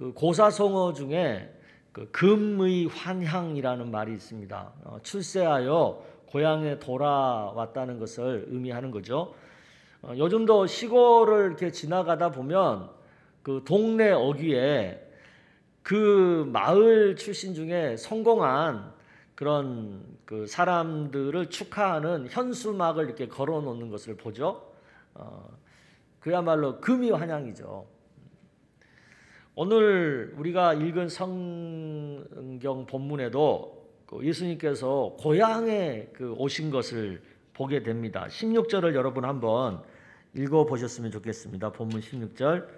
그 고사성어 중에 그 금의 환향이라는 말이 있습니다. 출세하여 고향에 돌아왔다는 것을 의미하는 거죠. 요즘도 시골을 이렇게 지나가다 보면 그 동네 어귀에 그 마을 출신 중에 성공한 그런 그 사람들을 축하하는 현수막을 이렇게 걸어 놓는 것을 보죠. 그야말로 금이 환향이죠. 오늘 우리가 읽은 성경 본문에도 예수님께서 고향에 오신 것을 보게 됩니다. 16절을 여러분 한번 읽어 보셨으면 좋겠습니다. 본문 16절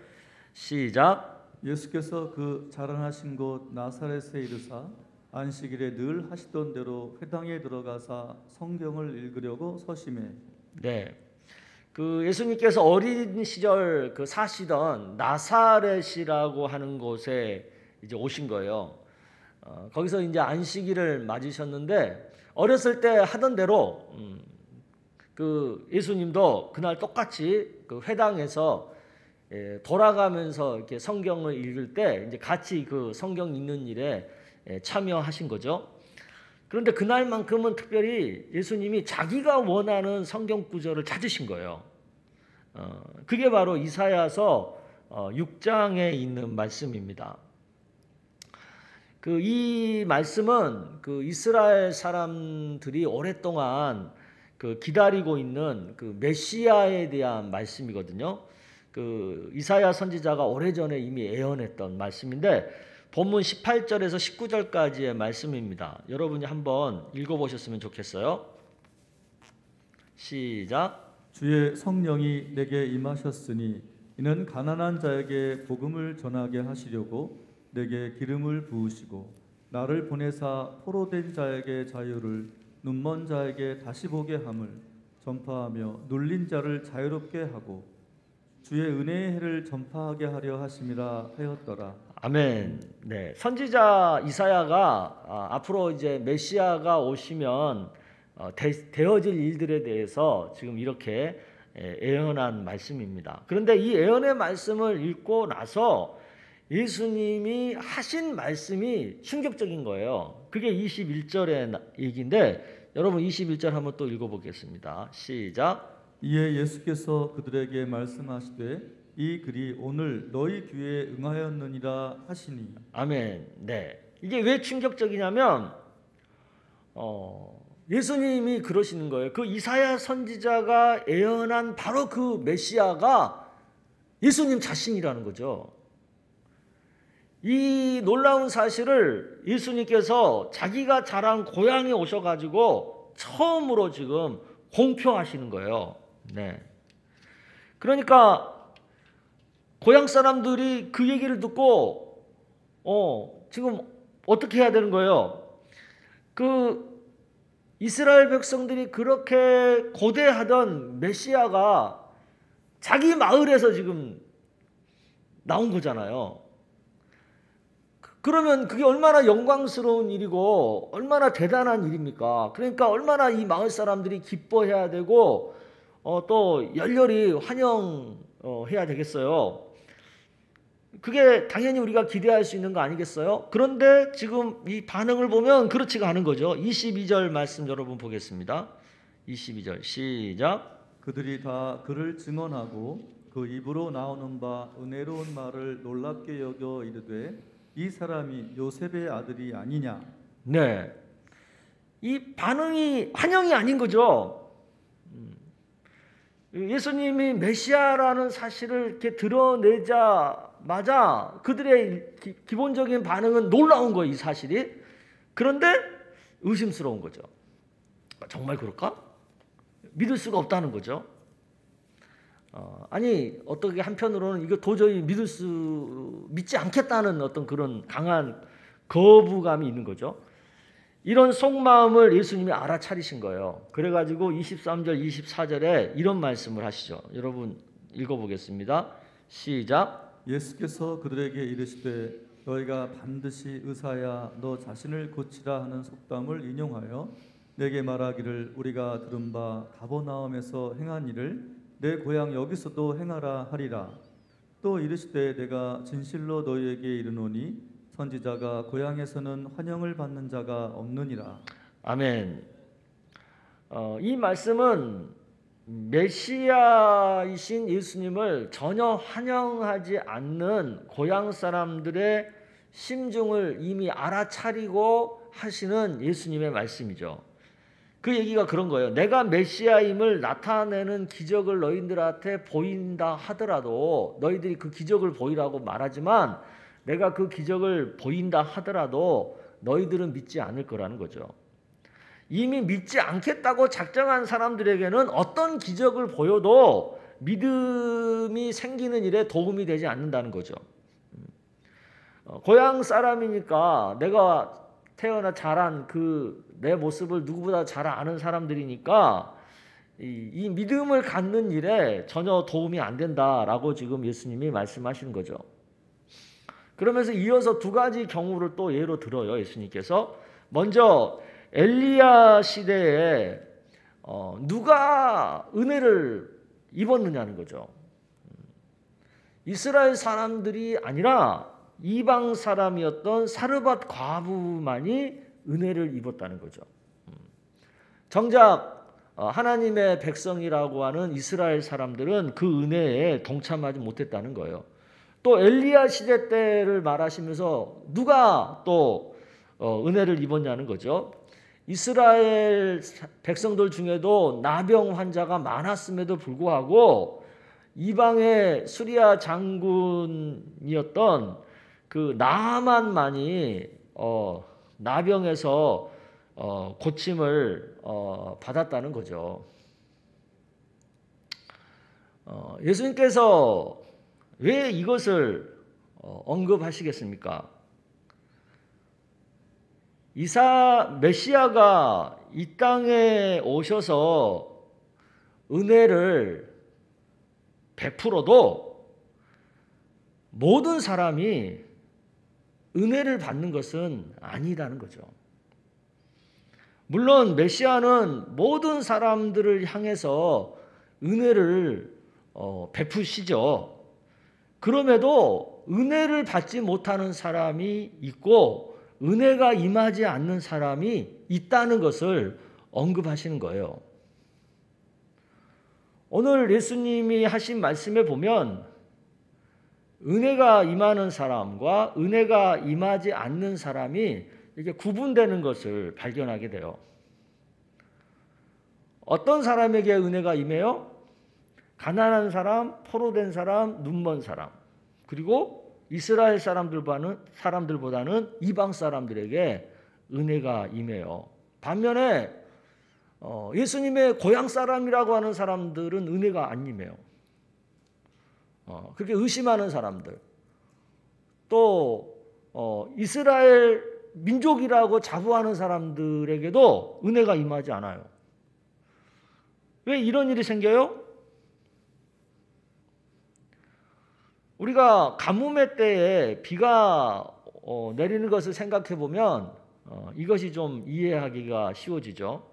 시작. 예수께서 그 자라나신 곳 나사렛에 이르사 안식일에 늘 하시던 대로 회당에 들어가사 성경을 읽으려고 서심해. 네, 그 예수님께서 어린 시절 그 사시던 나사렛이라고 하는 곳에 이제 오신 거예요. 거기서 이제 안식일을 맞으셨는데 어렸을 때 하던 대로 그 예수님도 그날 똑같이 그 회당에서 돌아가면서 이렇게 성경을 읽을 때 이제 같이 그 성경 읽는 일에 참여하신 거죠. 그런데 그날만큼은 특별히 예수님이 자기가 원하는 성경 구절을 찾으신 거예요. 그게 바로 이사야서 6장에 있는 말씀입니다. 이 말씀은 그 이스라엘 사람들이 오랫동안 그 기다리고 있는 그 메시아에 대한 말씀이거든요. 그 이사야 선지자가 오래전에 이미 예언했던 말씀인데 본문 18절에서 19절까지의 말씀입니다. 여러분이 한번 읽어보셨으면 좋겠어요. 시작. 주의 성령이 내게 임하셨으니 이는 가난한 자에게 복음을 전하게 하시려고 내게 기름을 부으시고 나를 보내사 포로된 자에게 자유를 눈먼 자에게 다시 보게 함을 전파하며 눌린 자를 자유롭게 하고 주의 은혜의 해를 전파하게 하려 하심이라 하였더라. 아멘. 네, 선지자 이사야가 앞으로 이제 메시아가 오시면 되어질 일들에 대해서 지금 이렇게 예언한 말씀입니다. 그런데 이 예언의 말씀을 읽고 나서 예수님이 하신 말씀이 충격적인 거예요. 그게 21절의 얘기인데 여러분 21절 한번 또 읽어보겠습니다. 시작. 이에 예수께서 그들에게 말씀하시되 이 글이 오늘 너희 귀에 응하였느니라 하시니. 아멘. 네, 이게 왜 충격적이냐면 예수님이 그러시는 거예요. 그 이사야 선지자가 예언한 바로 그 메시아가 예수님 자신이라는 거죠. 이 놀라운 사실을 예수님께서 자기가 자란 고향에 오셔가지고 처음으로 지금 공표하시는 거예요. 네. 그러니까 고향 사람들이 그 얘기를 듣고 지금 어떻게 해야 되는 거예요? 그 이스라엘 백성들이 그렇게 고대하던 메시아가 자기 마을에서 지금 나온 거잖아요. 그러면 그게 얼마나 영광스러운 일이고 얼마나 대단한 일입니까? 그러니까 얼마나 이 마을 사람들이 기뻐해야 되고 또 열렬히 환영해야 되겠어요. 그게 당연히 우리가 기대할 수 있는 거 아니겠어요? 그런데 지금 이 반응을 보면 그렇지가 않은 거죠. 22절 말씀 여러분 보겠습니다. 22절 시작. 그들이 다 그를 증언하고 그 입으로 나오는 바 은혜로운 말을 놀랍게 여겨 이르되 이 사람이 요셉의 아들이 아니냐. 네, 이 반응이 환영이 아닌 거죠. 예수님이 메시아라는 사실을 이렇게 드러내자마자 그들의 기본적인 반응은 놀라운 거예요, 이 사실이. 그런데 의심스러운 거죠. 정말 그럴까? 믿을 수가 없다는 거죠. 아니 어떻게 한편으로는 이거 도저히 믿지 않겠다는 어떤 그런 강한 거부감이 있는 거죠. 이런 속마음을 예수님이 알아차리신 거예요. 그래가지고 23절 24절에 이런 말씀을 하시죠. 여러분 읽어보겠습니다. 시작. 예수께서 그들에게 이르시되 너희가 반드시 의사야 너 자신을 고치라 하는 속담을 인용하여 내게 말하기를 우리가 들은 바 가버나움에서 행한 일을 내 고향 여기서도 행하라 하리라. 또 이르시되 내가 진실로 너희에게 이르노니 선지자가 고향에서는 환영을 받는 자가 없느니라. 아멘. 이 말씀은 메시아이신 예수님을 전혀 환영하지 않는 고향 사람들의 심중을 이미 알아차리고 하시는 예수님의 말씀이죠. 그 얘기가 그런 거예요. 내가 메시아임을 나타내는 기적을 너희들한테 보인다 하더라도, 너희들이 그 기적을 보이라고 말하지만 내가 그 기적을 보인다 하더라도 너희들은 믿지 않을 거라는 거죠. 이미 믿지 않겠다고 작정한 사람들에게는 어떤 기적을 보여도 믿음이 생기는 일에 도움이 되지 않는다는 거죠. 고향 사람이니까, 내가 태어나 자란 그 내 모습을 누구보다 잘 아는 사람들이니까 이 믿음을 갖는 일에 전혀 도움이 안 된다라고 지금 예수님이 말씀하시는 거죠. 그러면서 이어서 두 가지 경우를 또 예로 들어요. 예수님께서 먼저 엘리야 시대에 누가 은혜를 입었느냐는 거죠. 이스라엘 사람들이 아니라 이방 사람이었던 사르밧 과부만이 은혜를 입었다는 거죠. 정작 하나님의 백성이라고 하는 이스라엘 사람들은 그 은혜에 동참하지 못했다는 거예요. 또 엘리야 시대 때를 말하시면서 누가 또 은혜를 입었냐는 거죠. 이스라엘 백성들 중에도 나병 환자가 많았음에도 불구하고 이방의 수리아 장군이었던 그 나아만만이 나병에서 고침을 받았다는 거죠. 예수님께서 왜 이것을 언급하시겠습니까? 메시아가 이 땅에 오셔서 은혜를 베풀어도 모든 사람이 은혜를 받는 것은 아니라는 거죠. 물론 메시아는 모든 사람들을 향해서 은혜를 베푸시죠. 그럼에도 은혜를 받지 못하는 사람이 있고 은혜가 임하지 않는 사람이 있다는 것을 언급하시는 거예요. 오늘 예수님이 하신 말씀에 보면 은혜가 임하는 사람과 은혜가 임하지 않는 사람이 이렇게 구분되는 것을 발견하게 돼요. 어떤 사람에게 은혜가 임해요? 가난한 사람, 포로된 사람, 눈먼 사람, 그리고 이스라엘 사람들보다는 이방 사람들에게 은혜가 임해요. 반면에 예수님의 고향 사람이라고 하는 사람들은 은혜가 안 임해요. 그렇게 의심하는 사람들, 또 이스라엘 민족이라고 자부하는 사람들에게도 은혜가 임하지 않아요. 왜 이런 일이 생겨요? 우리가 가뭄의 때에 비가 내리는 것을 생각해 보면 이것이 좀 이해하기가 쉬워지죠.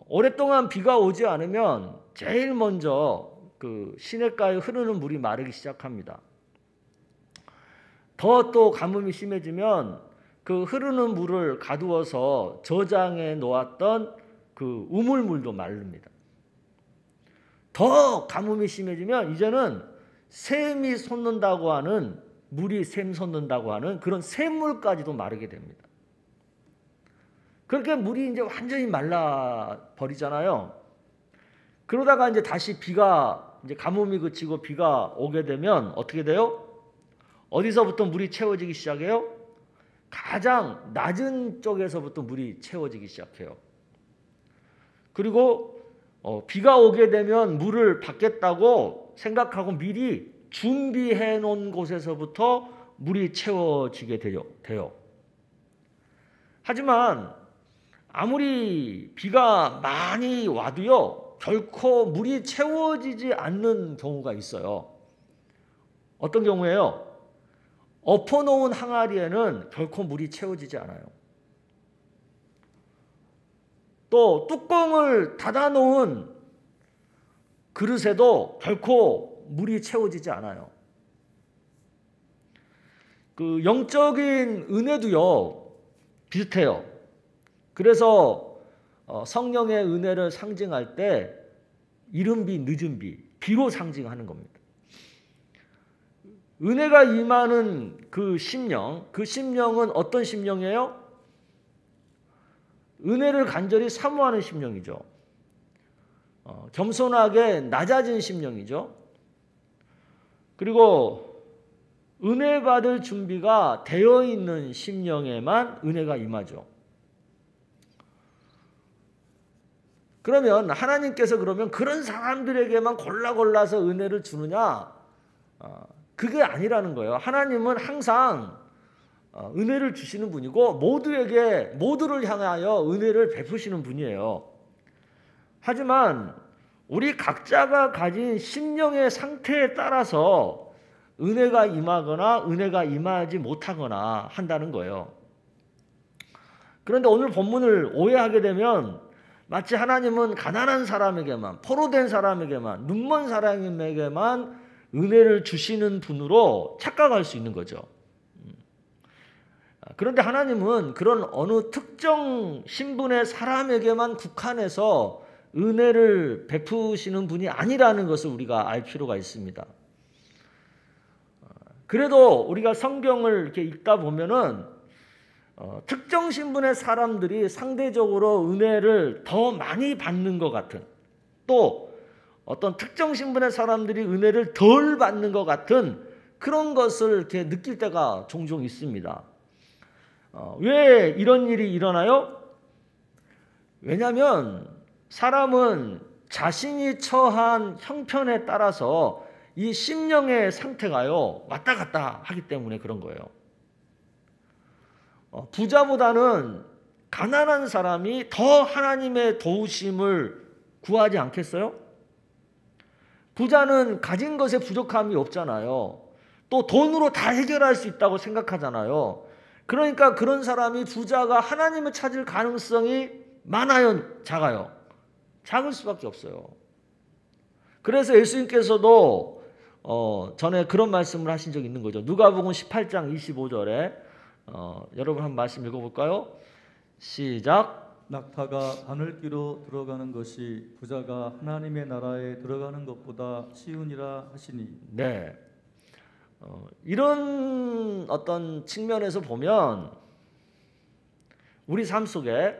오랫동안 비가 오지 않으면 제일 먼저 그 시냇가에 흐르는 물이 마르기 시작합니다. 더 또 가뭄이 심해지면 그 흐르는 물을 가두어서 저장해 놓았던 그 우물물도 마릅니다. 더 가뭄이 심해지면 이제는 샘이 솟는다고 하는, 물이 샘 솟는다고 하는 그런 샘물까지도 마르게 됩니다. 그렇게 물이 이제 완전히 말라 버리잖아요. 그러다가 이제 다시 비가, 이제 가뭄이 그치고 비가 오게 되면 어떻게 돼요? 어디서부터 물이 채워지기 시작해요? 가장 낮은 쪽에서부터 물이 채워지기 시작해요. 그리고 비가 오게 되면 물을 받겠다고 생각하고 미리 준비해 놓은 곳에서부터 물이 채워지게 돼요. 하지만 아무리 비가 많이 와도요, 결코 물이 채워지지 않는 경우가 있어요. 어떤 경우예요? 엎어놓은 항아리에는 결코 물이 채워지지 않아요. 또 뚜껑을 닫아놓은 그릇에도 결코 물이 채워지지 않아요. 그 영적인 은혜도요 비슷해요. 그래서 성령의 은혜를 상징할 때 이른 비 늦은 비로 상징하는 겁니다. 은혜가 임하는 그 심령은 어떤 심령이에요? 은혜를 간절히 사모하는 심령이죠. 겸손하게 낮아진 심령이죠. 그리고 은혜 받을 준비가 되어 있는 심령에만 은혜가 임하죠. 그러면 하나님께서 그런 사람들에게만 골라서 은혜를 주느냐? 그게 아니라는 거예요. 하나님은 항상 은혜를 주시는 분이고 모두를 향하여 은혜를 베푸시는 분이에요. 하지만 우리 각자가 가진 심령의 상태에 따라서 은혜가 임하거나 은혜가 임하지 못하거나 한다는 거예요. 그런데 오늘 본문을 오해하게 되면 마치 하나님은 가난한 사람에게만, 포로된 사람에게만, 눈먼 사람에게만 은혜를 주시는 분으로 착각할 수 있는 거죠. 그런데 하나님은 그런 어느 특정 신분의 사람에게만 국한해서 은혜를 베푸시는 분이 아니라는 것을 우리가 알 필요가 있습니다. 그래도 우리가 성경을 이렇게 읽다 보면은 특정 신분의 사람들이 상대적으로 은혜를 더 많이 받는 것 같은, 또 어떤 특정 신분의 사람들이 은혜를 덜 받는 것 같은 그런 것을 이렇게 느낄 때가 종종 있습니다. 왜 이런 일이 일어나요? 왜냐하면 사람은 자신이 처한 형편에 따라서 이 심령의 상태가요 왔다 갔다 하기 때문에 그런 거예요. 부자보다는 가난한 사람이 더 하나님의 도우심을 구하지 않겠어요? 부자는 가진 것에 부족함이 없잖아요. 또 돈으로 다 해결할 수 있다고 생각하잖아요. 그러니까 그런 사람이 부자가 하나님을 찾을 가능성이 많아요, 작아요? 작을 수밖에 없어요. 그래서 예수님께서도 전에 그런 말씀을 하신 적이 있는 거죠. 누가복음 18장 25절에 여러분 한 말씀 읽어볼까요? 시작. 낙타가 바늘귀로 들어가는 것이 부자가 하나님의 나라에 들어가는 것보다 쉬우니라 하시니. 네. 이런 어떤 측면에서 보면 우리 삶 속에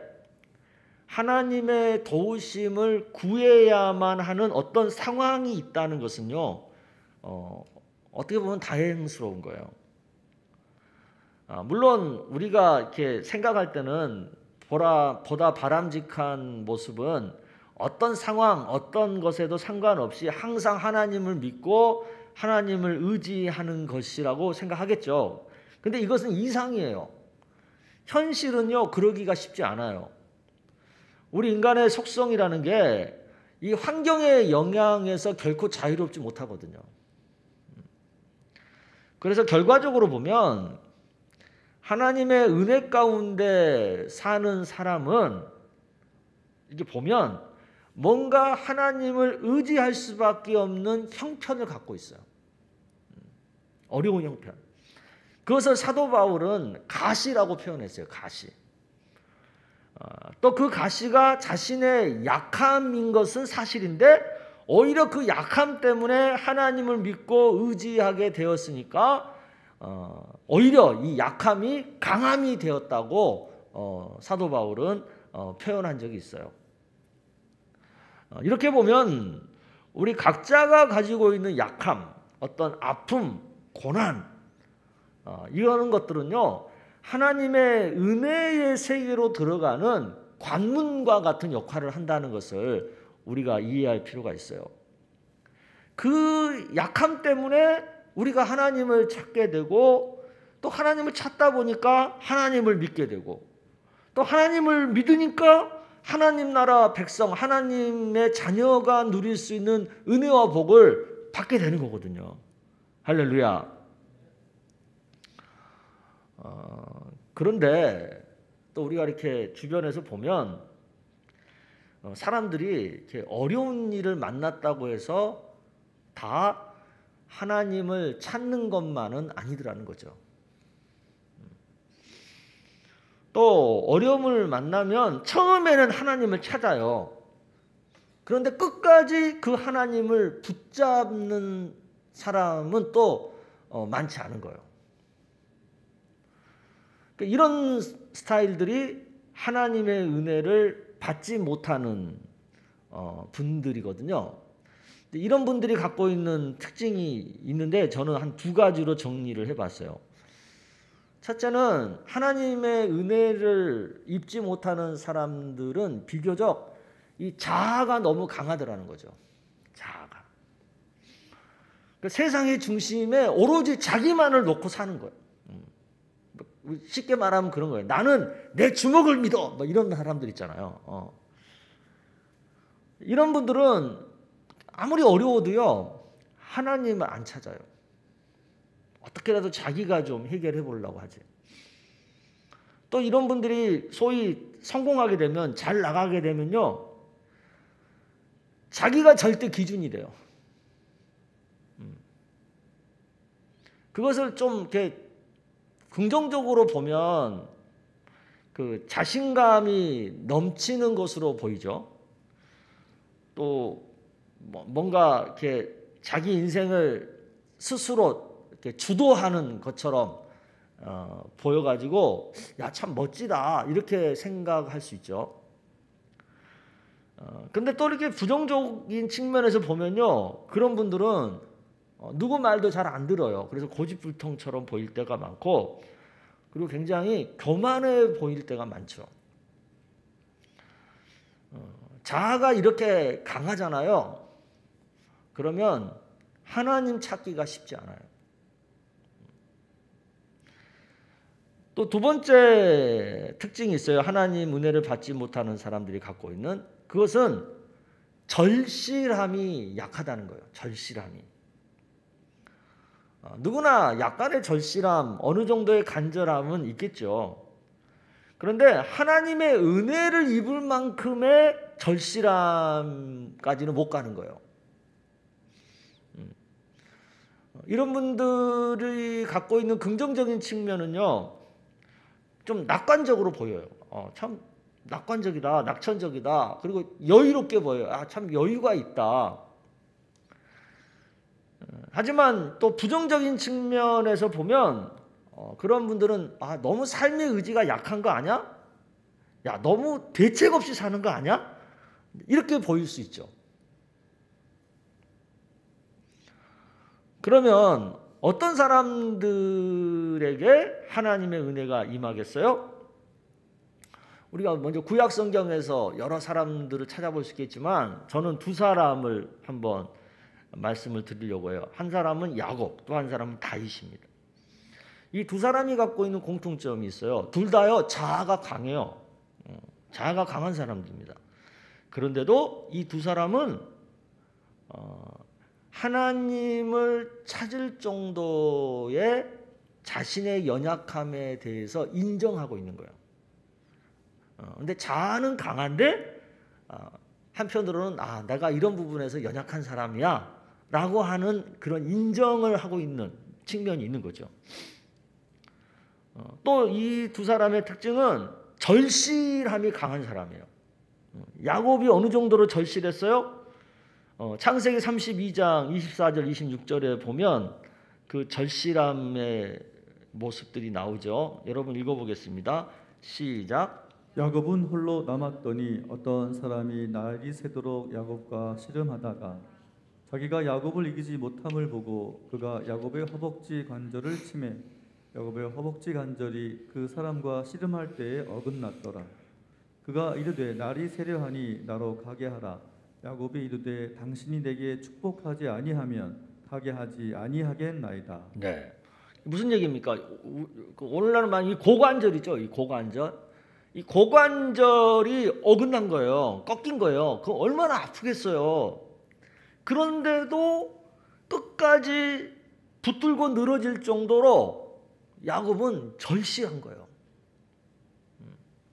하나님의 도우심을 구해야만 하는 어떤 상황이 있다는 것은요, 어떻게 보면 다행스러운 거예요. 물론 우리가 이렇게 생각할 때는 보다 바람직한 모습은 어떤 상황, 어떤 것에도 상관없이 항상 하나님을 믿고 하나님을 의지하는 것이라고 생각하겠죠. 근데 이것은 이상이에요. 현실은요, 그러기가 쉽지 않아요. 우리 인간의 속성이라는 게 이 환경의 영향에서 결코 자유롭지 못하거든요. 그래서 결과적으로 보면 하나님의 은혜 가운데 사는 사람은 이렇게 보면 뭔가 하나님을 의지할 수밖에 없는 형편을 갖고 있어요. 어려운 형편. 그것을 사도 바울은 가시라고 표현했어요. 가시. 또 그 가시가 자신의 약함인 것은 사실인데 오히려 그 약함 때문에 하나님을 믿고 의지하게 되었으니까 오히려 이 약함이 강함이 되었다고 사도 바울은 표현한 적이 있어요. 이렇게 보면 우리 각자가 가지고 있는 약함, 어떤 아픔, 고난, 이런 것들은요 하나님의 은혜의 세계로 들어가는 관문과 같은 역할을 한다는 것을 우리가 이해할 필요가 있어요. 그 약함 때문에 우리가 하나님을 찾게 되고 또 하나님을 찾다 보니까 하나님을 믿게 되고 또 하나님을 믿으니까 하나님 나라 백성, 하나님의 자녀가 누릴 수 있는 은혜와 복을 받게 되는 거거든요. 할렐루야. 그런데 또 우리가 이렇게 주변에서 보면 사람들이 이렇게 어려운 일을 만났다고 해서 다 하나님을 찾는 것만은 아니더라는 거죠. 또 어려움을 만나면 처음에는 하나님을 찾아요. 그런데 끝까지 그 하나님을 붙잡는 사람은 또 많지 않은 거예요. 그러니까 이런 스타일들이 하나님의 은혜를 받지 못하는 분들이거든요. 이런 분들이 갖고 있는 특징이 있는데 저는 한 두 가지로 정리를 해봤어요. 첫째는 하나님의 은혜를 입지 못하는 사람들은 비교적 이 자아가 너무 강하더라는 거죠. 자아가. 그러니까 세상의 중심에 오로지 자기만을 놓고 사는 거예요. 쉽게 말하면 그런 거예요. 나는 내 주먹을 믿어. 뭐 이런 사람들 있잖아요. 이런 분들은 아무리 어려워도요, 하나님을 안 찾아요. 어떻게라도 자기가 좀 해결해 보려고 하지. 또 이런 분들이 소위 성공하게 되면, 잘 나가게 되면요, 자기가 절대 기준이 돼요. 그것을 좀 이렇게 긍정적으로 보면 그 자신감이 넘치는 것으로 보이죠. 또 뭔가 이렇게 자기 인생을 스스로 이렇게 주도하는 것처럼 보여가지고 야, 참 멋지다 이렇게 생각할 수 있죠. 근데 또 이렇게 부정적인 측면에서 보면요, 그런 분들은 누구 말도 잘 안 들어요. 그래서 고집불통처럼 보일 때가 많고, 그리고 굉장히 교만해 보일 때가 많죠. 자아가 이렇게 강하잖아요. 그러면 하나님 찾기가 쉽지 않아요. 또 두 번째 특징이 있어요. 하나님 은혜를 받지 못하는 사람들이 갖고 있는, 그것은 절실함이 약하다는 거예요. 절실함이. 누구나 약간의 절실함, 어느 정도의 간절함은 있겠죠. 그런데 하나님의 은혜를 입을 만큼의 절실함까지는 못 가는 거예요. 이런 분들이 갖고 있는 긍정적인 측면은요, 좀 낙관적으로 보여요. 참 낙관적이다, 낙천적이다. 그리고 여유롭게 보여요. 아, 참 여유가 있다. 하지만 또 부정적인 측면에서 보면 그런 분들은 아, 너무 삶의 의지가 약한 거 아니야? 야, 너무 대책 없이 사는 거 아니야? 이렇게 보일 수 있죠. 그러면 어떤 사람들에게 하나님의 은혜가 임하겠어요? 우리가 먼저 구약 성경에서 여러 사람들을 찾아볼 수 있겠지만 저는 두 사람을 한번 말씀을 드리려고 해요. 한 사람은 야곱, 또 한 사람은 다윗입니다. 이 두 사람이 갖고 있는 공통점이 있어요. 둘 다요, 자아가 강해요. 자아가 강한 사람들입니다. 그런데도 이 두 사람은 하나님을 찾을 정도의 자신의 연약함에 대해서 인정하고 있는 거예요. 근데 자아는 강한데 한편으로는 아, 내가 이런 부분에서 연약한 사람이야 라고 하는 그런 인정을 하고 있는 측면이 있는 거죠. 또 이 두 사람의 특징은 절실함이 강한 사람이에요. 야곱이 어느 정도로 절실했어요? 창세기 32장 24절 26절에 보면 그 절실함의 모습들이 나오죠. 여러분 읽어보겠습니다. 시작. 야곱은 홀로 남았더니 어떤 사람이 날이 새도록 야곱과 씨름하다가 자기가 야곱을 이기지 못함을 보고 그가 야곱의 허벅지 관절을 치매 야곱의 허벅지 관절이 그 사람과 씨름할 때에 어긋났더라. 그가 이르되 날이 새려하니 나로 가게 하라. 야곱이 이르되 당신이 내게 축복하지 아니하면 가게 하지 아니하겠나이다. 네, 무슨 얘기입니까? 오늘날은 이 고관절이죠. 이 고관절. 이 고관절이 어긋난 거예요. 꺾인 거예요. 그거 얼마나 아프겠어요. 그런데도 끝까지 붙들고 늘어질 정도로 야곱은 절실한 거예요.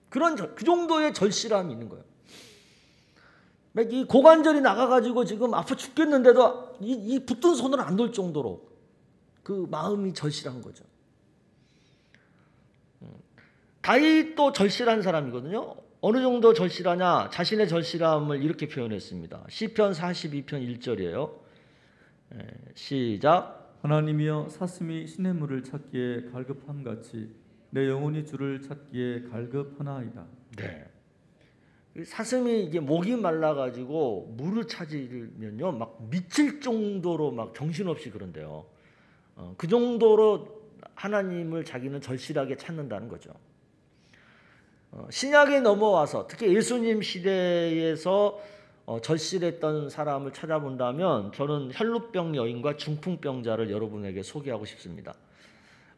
그 정도의 절실함이 있는 거예요. 막 이 고관절이 나가가지고 지금 아파 죽겠는데도 이 붙든 손을 안 놓을 정도로 그 마음이 절실한 거죠. 다윗도 절실한 사람이거든요. 어느 정도 절실하냐? 자신의 절실함을 이렇게 표현했습니다. 시편 42편 1절이에요. 시작. 하나님이여 사슴이 시냇물을 찾기에 갈급함같이 내 영혼이 주를 찾기에 갈급하나이다. 네. 사슴이 이게 목이 말라가지고 물을 찾으면요, 막 미칠 정도로 막 정신없이 그런데요. 그 정도로 하나님을 자기는 절실하게 찾는다는 거죠. 신약에 넘어와서 특히 예수님 시대에서 절실했던 사람을 찾아본다면 저는 혈루병 여인과 중풍병자를 여러분에게 소개하고 싶습니다.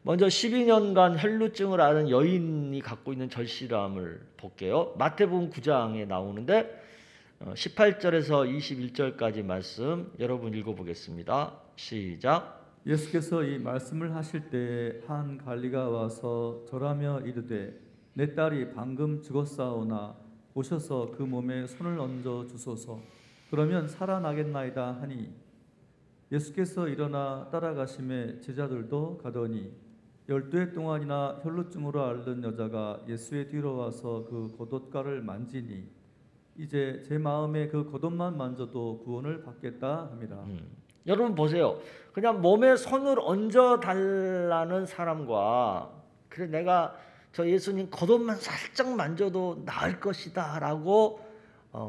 먼저 12년간 혈루증을 앓은 여인이 갖고 있는 절실함을 볼게요. 마태복음 9장에 나오는데 18절에서 21절까지 말씀 여러분 읽어보겠습니다. 시작. 예수께서 이 말씀을 하실 때에 한 관리가 와서 절하며 이르되 내 딸이 방금 죽었사오나 오셔서 그 몸에 손을 얹어 주소서. 그러면 살아나겠나이다 하니 예수께서 일어나 따라가심에 제자들도 가더니 12해 동안이나 혈루증으로 앓는 여자가 예수의 뒤로 와서 그 겉옷가를 만지니 이제 제 마음에 그 겉옷만 만져도 구원을 받겠다 합니다. 여러분 보세요. 그냥 몸에 손을 얹어 달라는 사람과 그래 내가 저 예수님 겉옷만 살짝 만져도 나을 것이다 라고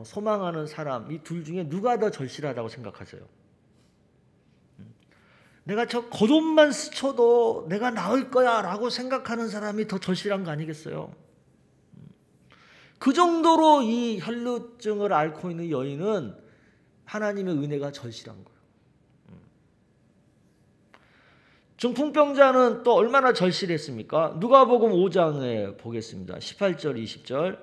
소망하는 사람, 이 둘 중에 누가 더 절실하다고 생각하세요? 내가 저 겉옷만 스쳐도 내가 나을 거야 라고 생각하는 사람이 더 절실한 거 아니겠어요? 그 정도로 이 혈루증을 앓고 있는 여인은 하나님의 은혜가 절실한 거예요. 중풍병자는 또 얼마나 절실했습니까? 누가복음 5장에 보겠습니다. 18절 20절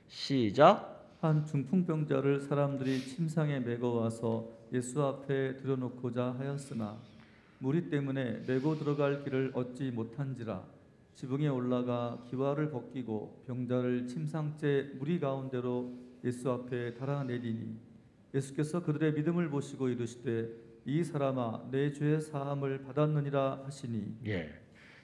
시작. 한 중풍병자를 사람들이 침상에 메고 와서 예수 앞에 들여놓고자 하였으나 무리 때문에 메고 들어갈 길을 얻지 못한지라 지붕에 올라가 기와를 벗기고 병자를 침상째 무리 가운데로 예수 앞에 달아내리니 예수께서 그들의 믿음을 보시고 이르시되 이 사람아 내 죄의 사함을 받았느니라 하시니. 예.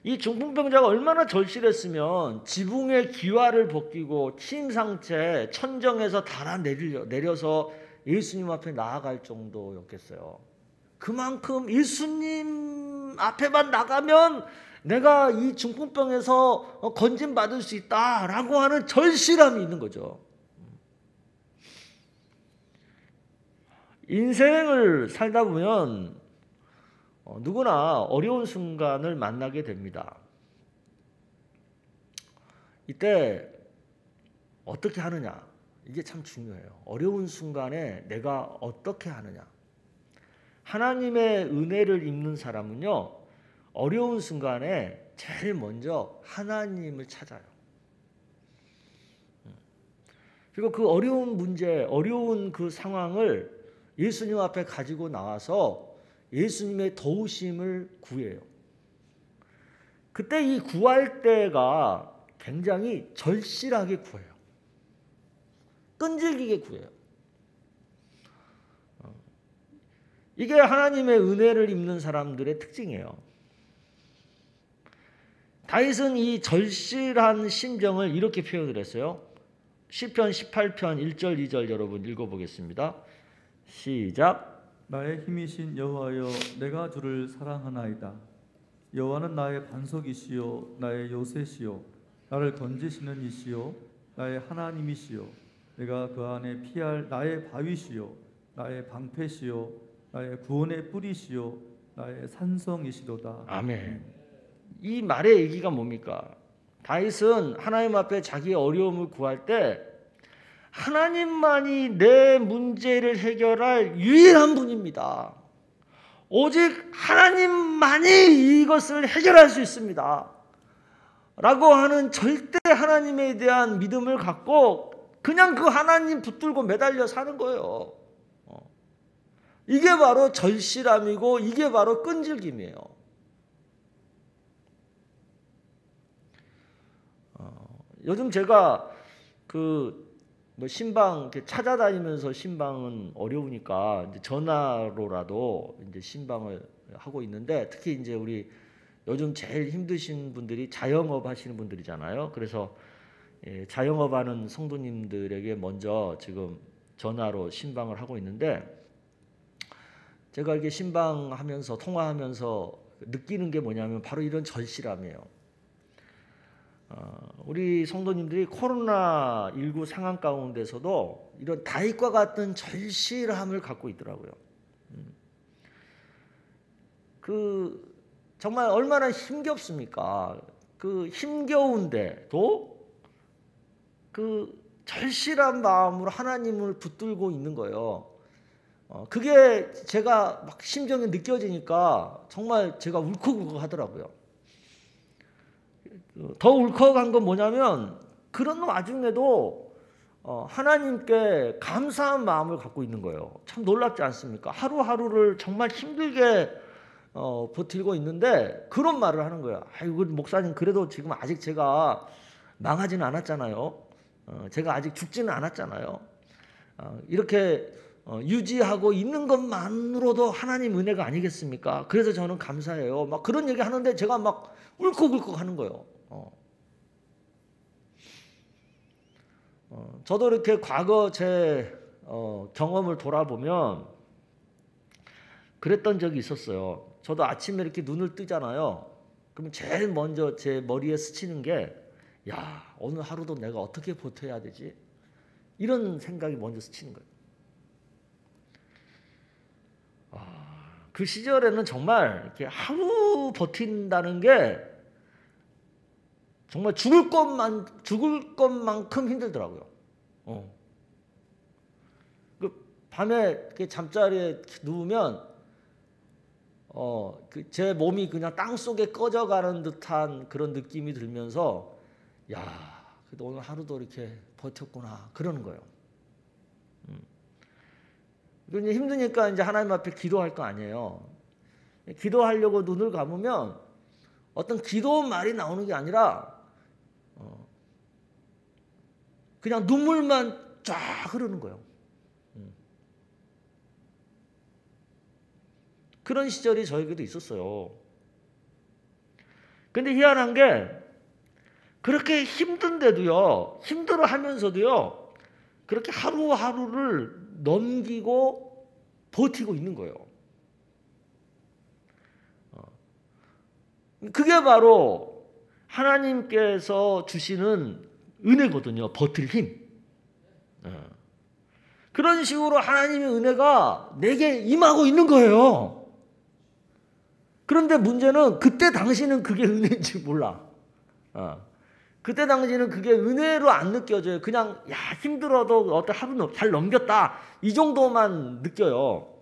이 중풍병자가 얼마나 절실했으면 지붕에 기와를 벗기고 침상채 천정에서 달아내려서 예수님 앞에 나아갈 정도였겠어요. 그만큼 예수님 앞에만 나가면 내가 이 중풍병에서 건진받을 수 있다라고 하는 절실함이 있는 거죠. 인생을 살다 보면 누구나 어려운 순간을 만나게 됩니다. 이때 어떻게 하느냐, 이게 참 중요해요. 어려운 순간에 내가 어떻게 하느냐. 하나님의 은혜를 입는 사람은요, 어려운 순간에 제일 먼저 하나님을 찾아요. 그리고 그 어려운 문제, 어려운 그 상황을 예수님 앞에 가지고 나와서 예수님의 도우심을 구해요. 그때 이 구할 때가 굉장히 절실하게 구해요. 끈질기게 구해요. 이게 하나님의 은혜를 입는 사람들의 특징이에요. 다윗은 이 절실한 심정을 이렇게 표현을 했어요. 시편 18편 1절 2절 여러분 읽어보겠습니다. 시작. 나의 힘이신 여호와여 내가 주를 사랑하나이다. 여호와는 나의 반석이시요 나의 요새시요 나를 건지시는 이시요 나의 하나님이시요 내가 그 안에 피할 나의 바위시요 나의 방패시요 나의 구원의 뿌리시요 나의 산성이시도다. 아멘. 이 말의 얘기가 뭡니까? 다윗은 하나님 앞에 자기의 어려움을 구할 때 하나님만이 내 문제를 해결할 유일한 분입니다. 오직 하나님만이 이것을 해결할 수 있습니다. 라고 하는 절대 하나님에 대한 믿음을 갖고 그냥 그 하나님 붙들고 매달려 사는 거예요. 이게 바로 절실함이고 이게 바로 끈질김이에요. 요즘 제가 그 뭐 신방 이렇게 찾아다니면서 신방은 어려우니까 이제 전화로라도 이제 신방을 하고 있는데, 특히 이제 우리 요즘 제일 힘드신 분들이 자영업 하시는 분들이잖아요. 그래서 자영업 하는 성도님들에게 먼저 지금 전화로 신방을 하고 있는데, 제가 이렇게 신방하면서 통화하면서 느끼는 게 뭐냐면 바로 이런 절실함이에요. 우리 성도님들이 코로나19 상황 가운데서도 이런 다윗과 같은 절실함을 갖고 있더라고요. 그 정말 얼마나 힘겹습니까? 그 힘겨운데도 그 절실한 마음으로 하나님을 붙들고 있는 거예요. 그게 제가 막 심정이 느껴지니까 정말 제가 울컥울컥 하더라고요. 더 울컥한 건 뭐냐면 그런 와중에도 하나님께 감사한 마음을 갖고 있는 거예요. 참 놀랍지 않습니까? 하루하루를 정말 힘들게 버티고 있는데 그런 말을 하는 거예요. 아이고 목사님, 그래도 지금 아직 제가 망하지는 않았잖아요. 제가 아직 죽지는 않았잖아요. 이렇게 유지하고 있는 것만으로도 하나님 은혜가 아니겠습니까? 그래서 저는 감사해요. 막 그런 얘기 하는데 제가 막 울컥울컥 하는 거예요. 저도 이렇게 과거 제 경험을 돌아보면 그랬던 적이 있었어요. 저도 아침에 이렇게 눈을 뜨잖아요. 그러면 제일 먼저 제 머리에 스치는 게, 야, 오늘 하루도 내가 어떻게 버텨야 되지? 이런 생각이 먼저 스치는 거예요. 그 시절에는 정말 이렇게 하루 버틴다는 게 정말 죽을 것만큼 힘들더라고요. 그 밤에 이렇게 잠자리에 누우면 제 몸이 그냥 땅 속에 꺼져가는 듯한 그런 느낌이 들면서, 야, 그래도 오늘 하루도 이렇게 버텼구나, 그러는 거예요. 이제 힘드니까 이제 하나님 앞에 기도할 거 아니에요. 기도하려고 눈을 감으면 어떤 기도 말이 나오는 게 아니라 그냥 눈물만 쫙 흐르는 거예요. 그런 시절이 저에게도 있었어요. 근데 희한한 게 그렇게 힘든데도요, 힘들어하면서도요, 그렇게 하루하루를 넘기고 버티고 있는 거예요. 그게 바로 하나님께서 주시는 은혜거든요. 버틸 힘. 그런 식으로 하나님의 은혜가 내게 임하고 있는 거예요. 그런데 문제는 그때 당시는 그게 은혜인지 몰라. 그때 당시는 그게 은혜로 안 느껴져요. 그냥 야, 힘들어도 어떤 하루 잘 넘겼다, 이 정도만 느껴요.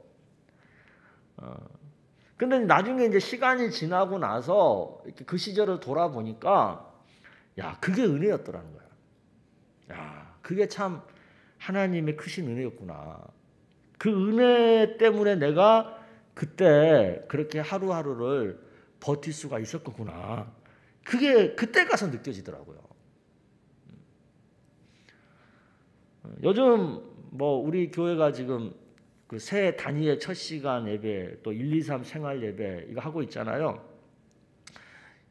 근데 나중에 이제 시간이 지나고 나서 이렇게 그 시절을 돌아보니까, 야, 그게 은혜였더라는 거야. 야, 그게 참 하나님의 크신 은혜였구나. 그 은혜 때문에 내가 그때 그렇게 하루하루를 버틸 수가 있었구나. 그게 그때 가서 느껴지더라고요. 요즘 뭐 우리 교회가 지금 그 새 단위의 첫 시간 예배, 또 1, 2, 3 생활 예배 이거 하고 있잖아요.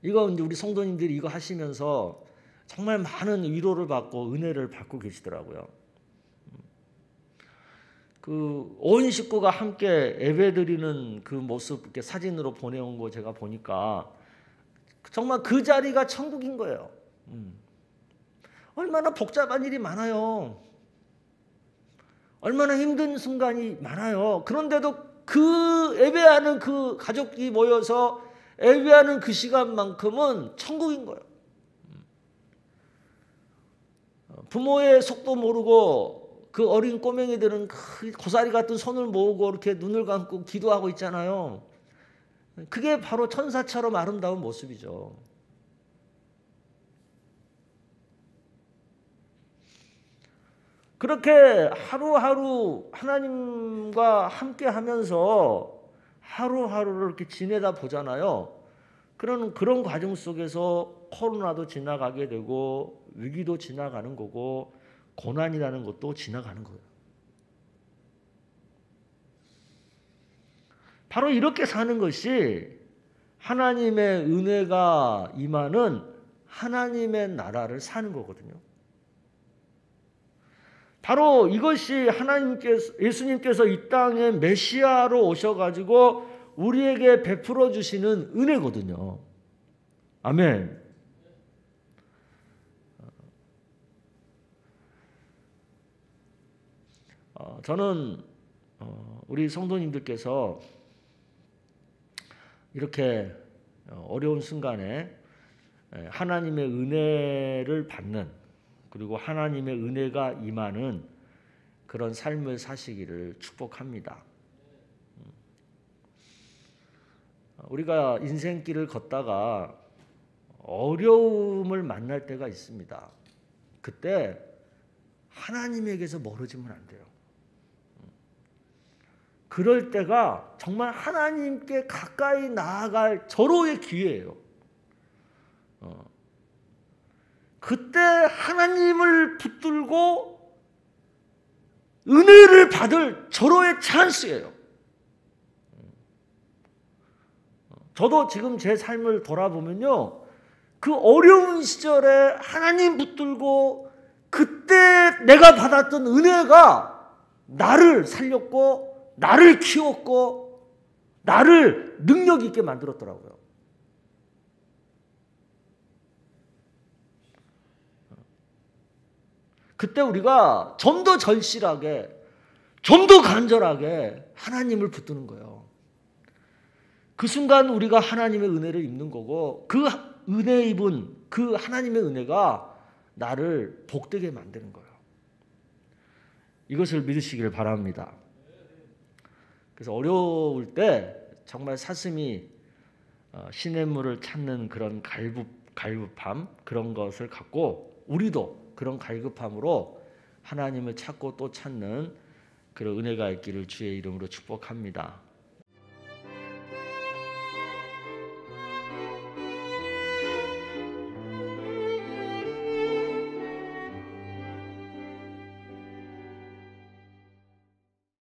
이거 이제 우리 성도님들이 이거 하시면서 정말 많은 위로를 받고 은혜를 받고 계시더라고요. 그 온 식구가 함께 예배드리는 그 모습 이렇게 사진으로 보내온 거 제가 보니까 정말 그 자리가 천국인 거예요. 얼마나 복잡한 일이 많아요. 얼마나 힘든 순간이 많아요. 그런데도 그 예배하는 그 가족이 모여서 예배하는 그 시간만큼은 천국인 거예요. 부모의 속도 모르고 그 어린 꼬맹이들은 그 고사리 같은 손을 모으고 이렇게 눈을 감고 기도하고 있잖아요. 그게 바로 천사처럼 아름다운 모습이죠. 그렇게 하루하루 하나님과 함께 하면서 하루하루를 이렇게 지내다 보잖아요. 그런 과정 속에서 코로나도 지나가게 되고 위기도 지나가는 거고 고난이라는 것도 지나가는 거예요. 바로 이렇게 사는 것이 하나님의 은혜가 임하는 하나님의 나라를 사는 거거든요. 바로 이것이 예수님께서 이 땅에 메시아로 오셔가지고 우리에게 베풀어 주시는 은혜거든요. 아멘. 저는 우리 성도님들께서 이렇게 어려운 순간에 하나님의 은혜를 받는, 그리고 하나님의 은혜가 임하는 그런 삶을 사시기를 축복합니다. 우리가 인생길을 걷다가 어려움을 만날 때가 있습니다. 그때 하나님에게서 멀어지면 안 돼요. 그럴 때가 정말 하나님께 가까이 나아갈 절호의 기회예요. 그때 하나님을 붙들고 은혜를 받을 절호의 찬스예요. 저도 지금 제 삶을 돌아보면요, 그 어려운 시절에 하나님 붙들고 그때 내가 받았던 은혜가 나를 살렸고, 나를 키웠고, 나를 능력 있게 만들었더라고요. 그때 우리가 좀 더 절실하게, 좀 더 간절하게 하나님을 붙드는 거예요. 그 순간 우리가 하나님의 은혜를 입는 거고, 그 은혜 입은 그 하나님의 은혜가 나를 복되게 만드는 거예요. 이것을 믿으시기를 바랍니다. 그래서 어려울 때 정말 사슴이 시냇물을 찾는 그런 갈급함, 그런 것을 갖고 우리도 그런 갈급함으로 하나님을 찾고 또 찾는 그런 은혜가 있기를 주의 이름으로 축복합니다.